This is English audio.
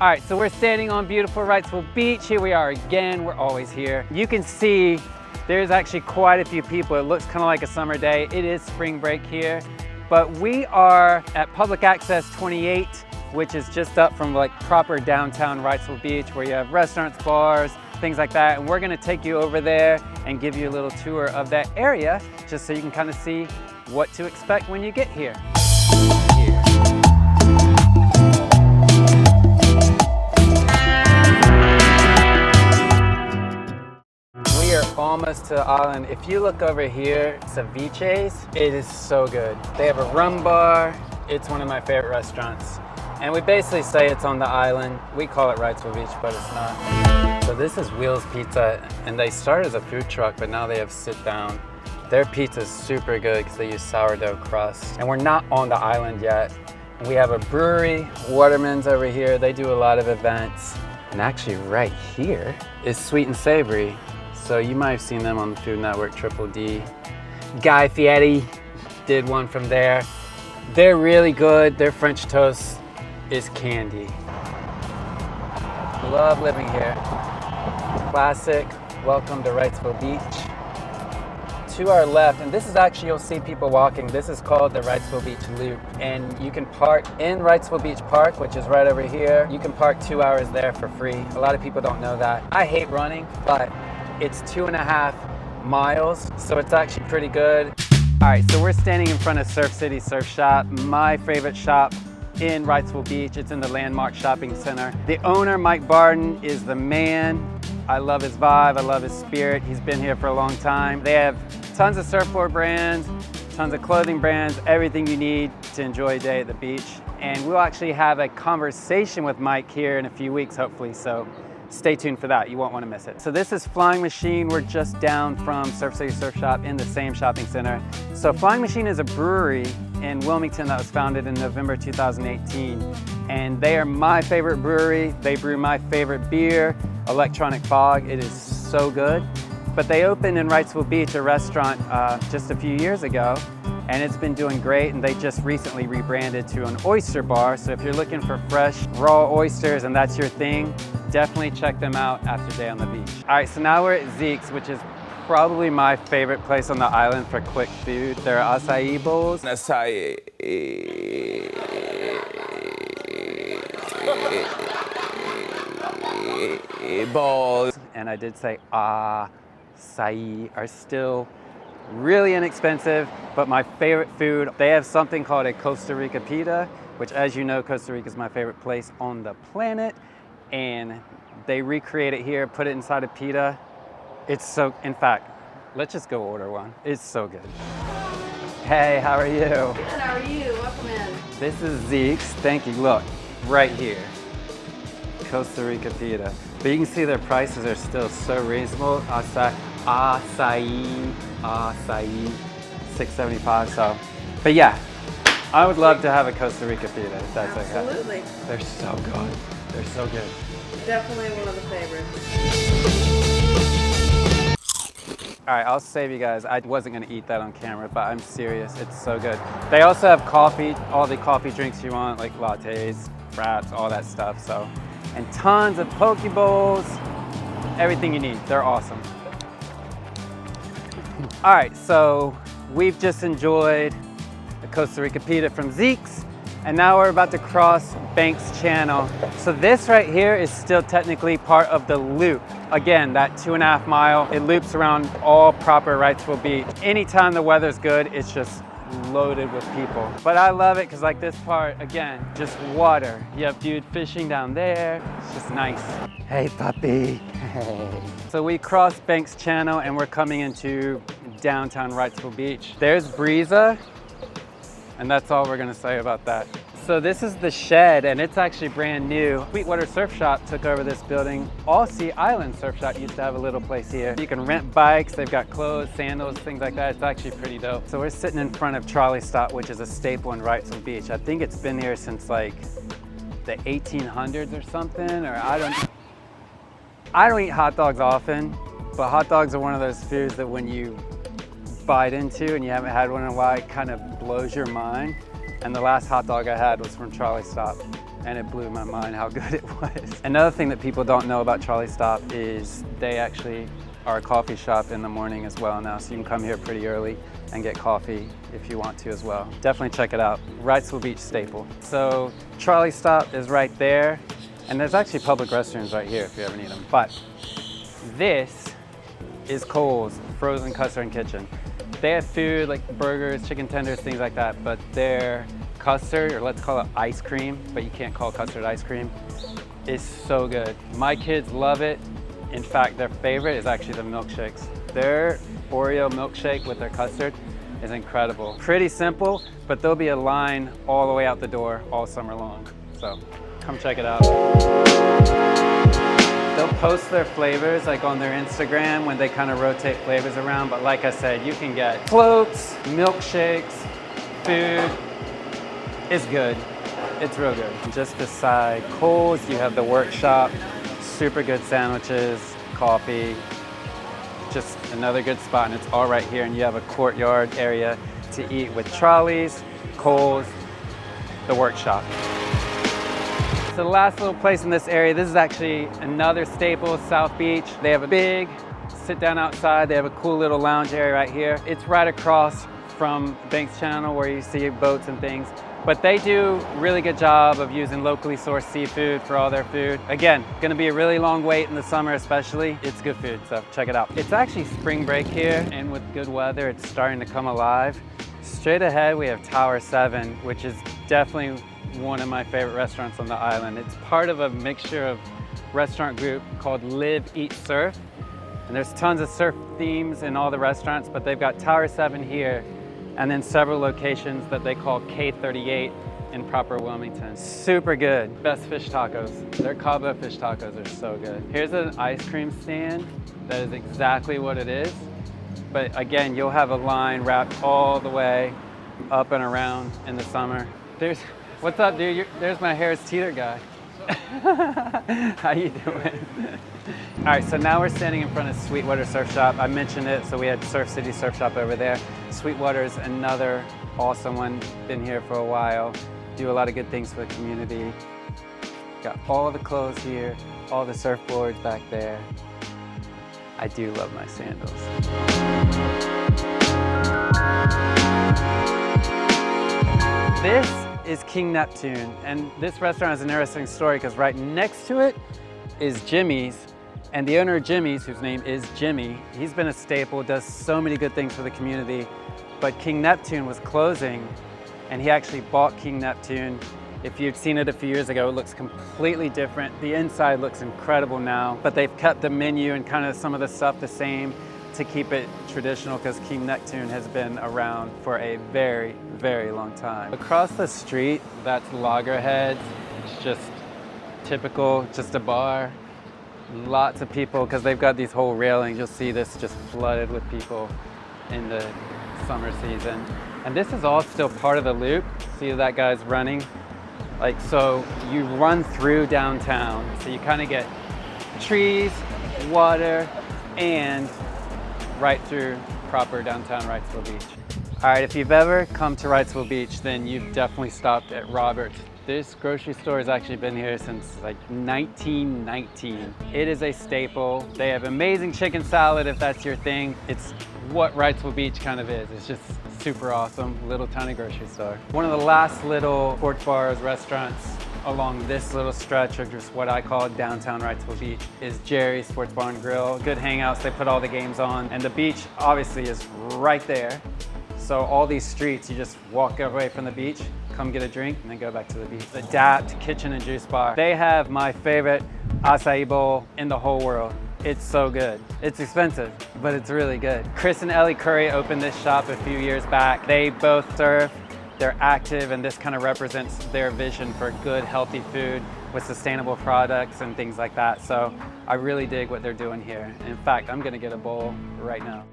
All right, so we're standing on beautiful Wrightsville Beach. Here we are again, we're always here. You can see there's actually quite a few people. It looks kind of like a summer day. It is spring break here, but we are at Public Access 28, which is just up from like proper downtown Wrightsville Beach where you have restaurants, bars, things like that. And we're gonna take you over there and give you a little tour of that area just so you can kind of see what to expect when you get here. We are almost to the island. If you look over here, ceviches, it is so good. They have a rum bar. It's one of my favorite restaurants. And we basically say it's on the island. We call it Wrightsville Beach, but it's not. So this is Wheels Pizza, and they started as a food truck, but now they have sit down. Their pizza is super good because they use sourdough crust. And we're not on the island yet. We have a brewery, Waterman's over here. They do a lot of events. And actually right here is Sweet and Savory. So you might have seen them on the Food Network, Triple D. Guy Fieri did one from there. They're really good. Their French toast is candy. Love living here. Classic. Welcome to Wrightsville Beach. To our left, and this is actually, you'll see people walking, this is called the Wrightsville Beach Loop. And you can park in Wrightsville Beach Park, which is right over here. You can park 2 hours there for free. A lot of people don't know that. I hate running, but it's 2.5 miles, so it's actually pretty good. All right, so we're standing in front of Surf City Surf Shop, my favorite shop in Wrightsville Beach. It's in the Landmark Shopping Center. The owner, Mike Barden, is the man. I love his vibe, I love his spirit. He's been here for a long time. They have tons of surfboard brands, tons of clothing brands, everything you need to enjoy a day at the beach. And we'll actually have a conversation with Mike here in a few weeks, hopefully, so stay tuned for that. You won't want to miss it. So this is Flying Machine. We're just down from Surf City Surf Shop in the same shopping center. So Flying Machine is a brewery in Wilmington that was founded in November 2018. And they are my favorite brewery. They brew my favorite beer, Electronic Fog. It is so good. But they opened in Wrightsville Beach, a restaurant just a few years ago, and it's been doing great, and they just recently rebranded to an oyster bar. So if you're looking for fresh, raw oysters and that's your thing, definitely check them out after a day on the beach. All right, so now we're at Zeke's, which is probably my favorite place on the island for quick food. There are acai bowls. Acai bowls. And I did say acai are still really inexpensive, but my favorite food, they have something called a Costa Rica pita, which, as you know, Costa Rica is my favorite place on the planet. And they recreate it here, put it inside a pita. It's so, in fact, let's just go order one. It's so good. Hey, how are you? Good, how are you? Welcome in. This is Zeke's. Thank you. Look, right here. Costa Rica pita. But you can see their prices are still so reasonable. Acai, $6.75. So, but yeah, I would love to have a Costa Rica pita if that's okay. Absolutely. They're so good. They're so good. Definitely one of the favorites. All right, I'll save you guys. I wasn't gonna eat that on camera, but I'm serious. It's so good. They also have coffee, all the coffee drinks you want, like lattes, fraps, all that stuff. So, and tons of poke bowls, everything you need. They're awesome. All right, so we've just enjoyed the Costa Rica pita from Zeke's, and now we're about to cross Banks Channel. So this right here is still technically part of the loop. Again, that 2.5 mile, it loops around all proper Wrightsville Beach. Anytime the weather's good, it's just loaded with people. But I love it because like this part, again, just water. You have dude fishing down there. It's just nice. Hey, puppy. Hey. So we crossed Banks Channel and we're coming into downtown Wrightsville Beach. There's Breeza, and that's all we're gonna say about that. So this is the shed, and it's actually brand new. Sweetwater Surf Shop took over this building. Sea Island Surf Shop used to have a little place here. You can rent bikes, they've got clothes, sandals, things like that. It's actually pretty dope. So we're sitting in front of Trolley Stop, which is a staple in Wrightsville Beach. I think it's been here since like the 1800s or something, or I don't eat hot dogs often, but hot dogs are one of those foods that when you bite into and you haven't had one in a while, it kind of blows your mind. And the last hot dog I had was from Trolley Stop. and it blew my mind how good it was. Another thing that people don't know about Charlie Stop is they actually are a coffee shop in the morning as well now, so you can come here pretty early and get coffee if you want to as well. Definitely check it out. Wrightsville Beach staple. So Charlie Stop is right there, and there's actually public restrooms right here if you ever need them. But this is Cole's Frozen Custard and Kitchen. They have food like burgers, chicken tenders, things like that, but their custard, or let's call it ice cream, but you can't call custard ice cream, is so good. My kids love it. In fact, their favorite is actually the milkshakes. Their Oreo milkshake with their custard is incredible. Pretty simple, but there'll be a line all the way out the door all summer long. So come check it out. They'll post their flavors like on their Instagram when they kind of rotate flavors around, but like I said, you can get floats, milkshakes, food. It's good. It's real good. Just beside Cole's, you have the workshop, super good sandwiches, coffee, just another good spot, and it's all right here, and you have a courtyard area to eat with Charlie's, Cole's, the workshop. So the last little place in this area, this is actually another staple, South Beach. They have a big sit down outside. They have a cool little lounge area right here. It's right across from Banks Channel where you see boats and things. But they do a really good job of using locally sourced seafood for all their food. Again, gonna be a really long wait in the summer especially. It's good food, so check it out. It's actually spring break here, and with good weather, it's starting to come alive. Straight ahead, we have Tower 7, which is definitely one of my favorite restaurants on the island. It's part of a mixture of restaurant group called Live, Eat, Surf. And there's tons of surf themes in all the restaurants, but they've got Tower 7 here, and then several locations that they call K38 in proper Wilmington. Super good. Best fish tacos. Their Cabo fish tacos are so good. Here's an ice cream stand that is exactly what it is. But again, you'll have a line wrapped all the way up and around in the summer. What's up, dude? There's my Harris Teeter guy. How you doing? All right, so now we're standing in front of Sweetwater Surf Shop. I mentioned it, so we had Surf City Surf Shop over there. Sweetwater is another awesome one. Been here for a while. Do a lot of good things for the community. Got all the clothes here, all the surfboards back there. I do love my sandals. This is King Neptune, and this restaurant has an interesting story because right next to it is Jimmy's, and the owner of Jimmy's, whose name is Jimmy, he's been a staple, does so many good things for the community, but King Neptune was closing, and he actually bought King Neptune. If you'd seen it a few years ago, it looks completely different. The inside looks incredible now, but they've kept the menu and kind of some of the stuff the same to keep it traditional because King Neptune has been around for a very, very long time. Across the street, that's Loggerheads. It's just typical, just a bar. Lots of people, because they've got these whole railings. You'll see this just flooded with people in the summer season. And this is all still part of the loop. See that guy's running? Like, so you run through downtown. So you kind of get trees, water, and right through proper downtown Wrightsville Beach. All right, if you've ever come to Wrightsville Beach, then you've definitely stopped at Robert's. This grocery store has actually been here since like 1919. It is a staple. They have amazing chicken salad if that's your thing. It's what Wrightsville Beach kind of is. It's just super awesome, little tiny grocery store. One of the last little sports bars, restaurants along this little stretch of just what I call downtown Wrightsville Beach is Jerry's Sports Bar and Grill. Good hangouts, they put all the games on, and the beach obviously is right there. So all these streets, you just walk away from the beach, come get a drink, and then go back to the beach. Adapt Kitchen and Juice Bar. They have my favorite acai bowl in the whole world. It's so good. It's expensive, but it's really good. Chris and Ellie Curry opened this shop a few years back. They both surf, they're active, and this kind of represents their vision for good, healthy food with sustainable products and things like that. So I really dig what they're doing here. In fact, I'm gonna get a bowl right now.